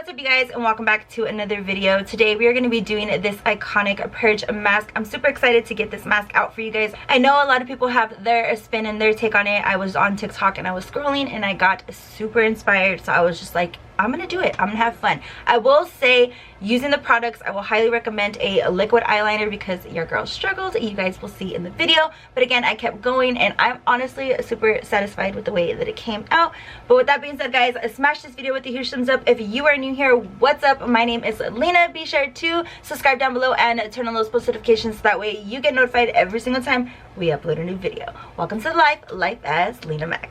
What's up you guys, and welcome back to another video. Today we are going to be doing this iconic Purge mask. I'm super excited to get this mask out for you guys. I know a lot of people have their spin and their take on it. I was on TikTok and I was scrolling and I got super inspired, so I was just like, I'm gonna do it. I'm gonna have fun. I will say, using the products, I will highly recommend a liquid eyeliner because your girl struggled. You guys will see in the video. But again, I kept going and I'm honestly super satisfied with the way that it came out. But with that being said, guys, smash this video with a huge thumbs up. If you are new here, what's up? My name is Lena. Be sure to subscribe down below and turn on those post notifications so that way you get notified every single time we upload a new video. Welcome to life as Lena Mac.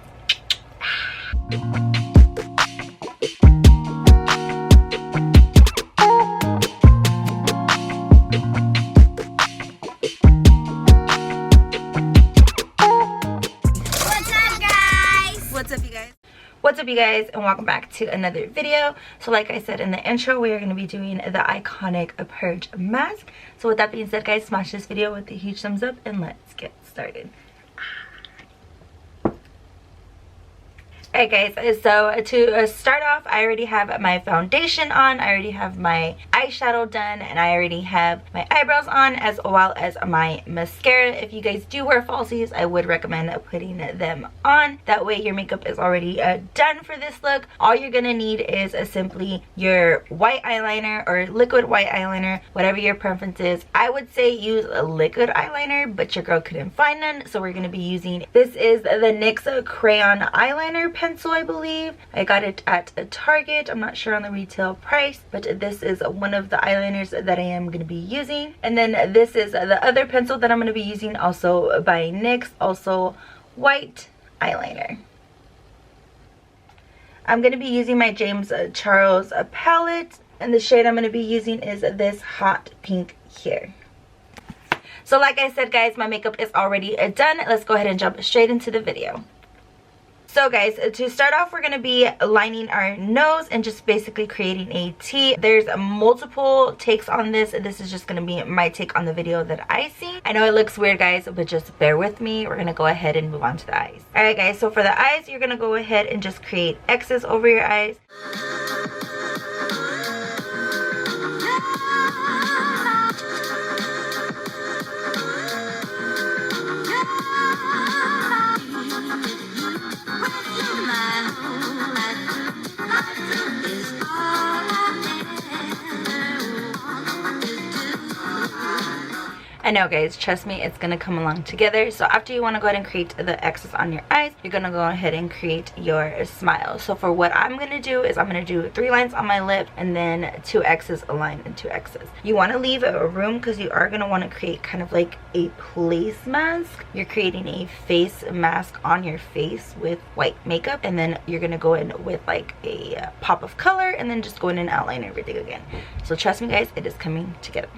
What's up you guys, and welcome back to another video. So like I said in the intro, we are going to be doing the iconic Purge mask. So with that being said, guys, smash this video with a huge thumbs up and let's get started. Alright guys, so to start off, I already have my foundation on, I already have my eyeshadow done, and I already have my eyebrows on, as well as my mascara. If you guys do wear falsies, I would recommend putting them on. That way your makeup is already done for this look. All you're gonna need is simply your white eyeliner or liquid white eyeliner, whatever your preference is. I would say use a liquid eyeliner, but your girl couldn't find none, so we're gonna be using, this is the NYX crayon eyeliner pencil, I believe. I got it at a Target. I'm not sure on the retail price, but this is one of the eyeliners that I am going to be using. And then this is the other pencil that I'm going to be using, also by NYX, also white eyeliner. I'm going to be using my James Charles palette, and the shade I'm going to be using is this hot pink here. So like I said, guys, my makeup is already done. Let's go ahead and jump straight into the video. So guys, to start off, we're going to be lining our nose and just basically creating a T. There's multiple takes on this. This is just going to be my take on the video that I see. I know it looks weird, guys, but just bear with me. We're going to go ahead and move on to the eyes. Alright guys, so for the eyes, you're going to go ahead and just create X's over your eyes. I know guys, trust me, it's gonna come along together. So after you want to go ahead and create the X's on your eyes, you're gonna go ahead and create your smile. So for what I'm gonna do is I'm gonna do 3 lines on my lip and then 2 X's, a line and 2 X's. You want to leave a room because you are gonna want to create kind of like a place mask. You're creating a face mask on your face with white makeup, and then you're gonna go in with like a pop of color and then just go in and outline everything again. So trust me guys, it is coming together.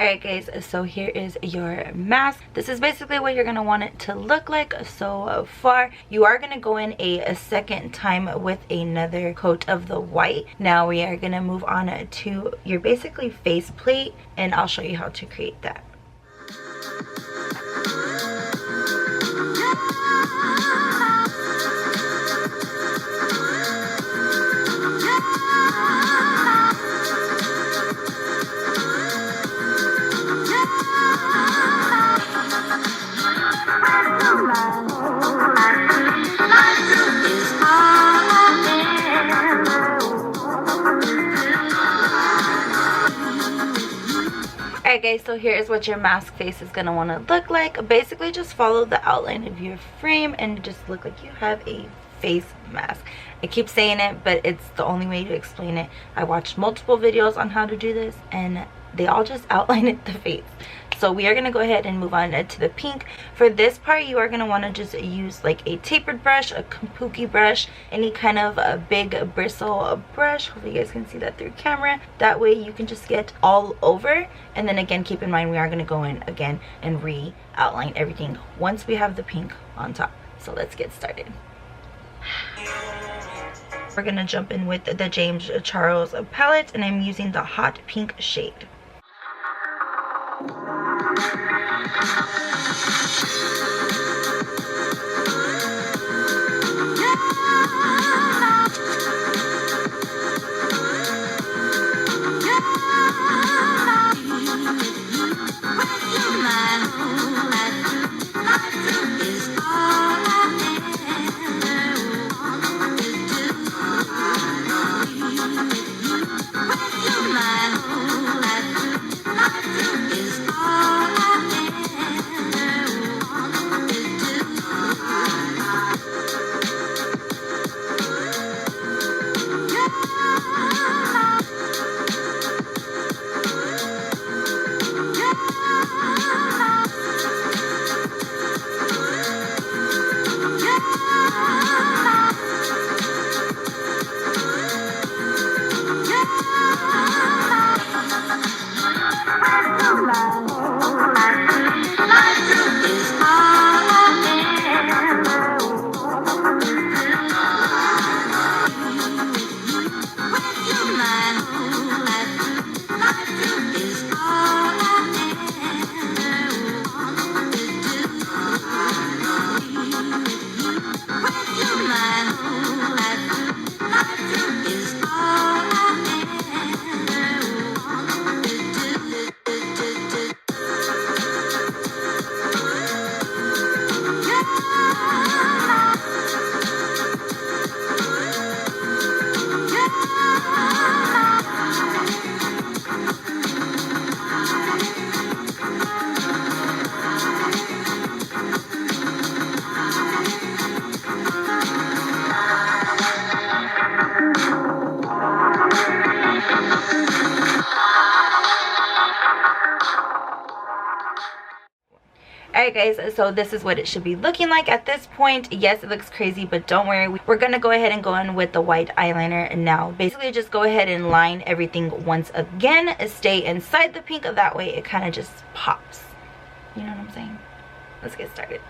Alright guys, so here is your mask. This is basically what you're going to want it to look like so far. You are going to go in a second time with another coat of the white. Now we are going to move on to your basically face plate, and I'll show you how to create that. Alright guys, so here is what your mask face is going to want to look like. Basically just follow the outline of your frame and just look like you have a face mask. I keep saying it, but it's the only way to explain it. I watched multiple videos on how to do this and they all just outline the face. So we are going to go ahead and move on to the pink. For this part, you are going to want to just use like a tapered brush, a kabuki brush, any kind of a big bristle brush. Hopefully you guys can see that through camera. That way you can just get all over. And then again, keep in mind we are going to go in again and re-outline everything once we have the pink on top. So let's get started. We're going to jump in with the James Charles palette, and I'm using the hot pink shade. Alright guys, so this is what it should be looking like at this point. Yes, it looks crazy, but don't worry. We're going to go ahead and go in with the white eyeliner now. Basically, just go ahead and line everything once again. Stay inside the pink. That way it kind of just pops. You know what I'm saying? Let's get started.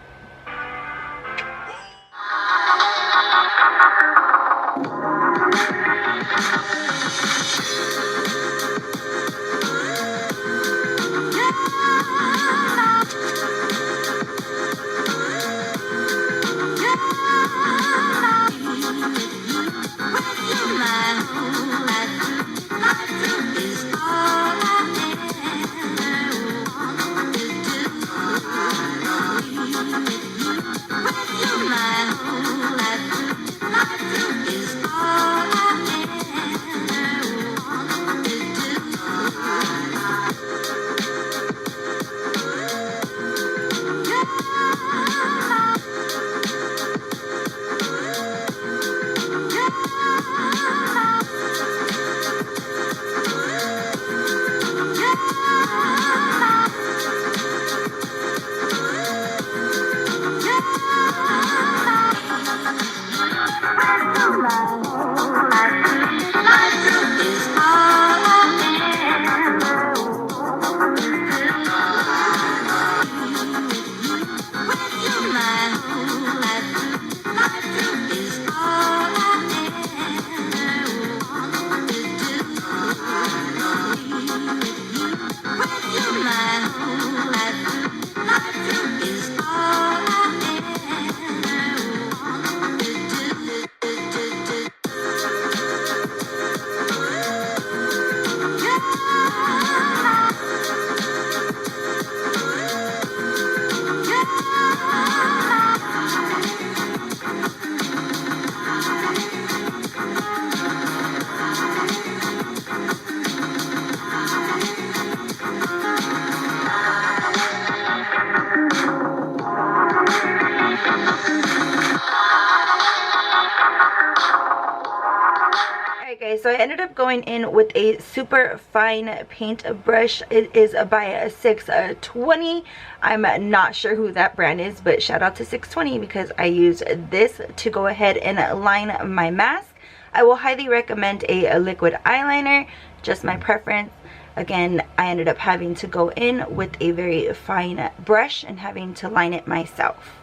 so I ended up going in with a super fine paint brush. It is by a 620. I'm not sure who that brand is, but shout out to 620 because I use this to go ahead and line my mask. I will highly recommend a liquid eyeliner, just my preference. Again, I ended up having to go in with a very fine brush and having to line it myself.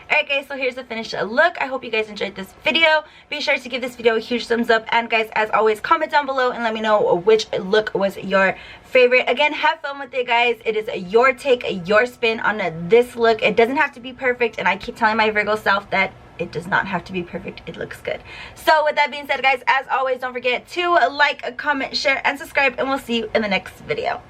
Alright guys, so here's the finished look. I hope you guys enjoyed this video. Be sure to give this video a huge thumbs up, and guys, as always, comment down below and let me know which look was your favorite. Again, have fun with it, guys. It is your take, your spin on this look. It doesn't have to be perfect, and I keep telling my Virgo self that it does not have to be perfect. It looks good. So with that being said, guys, as always, don't forget to like, comment, share, and subscribe, and we'll see you in the next video.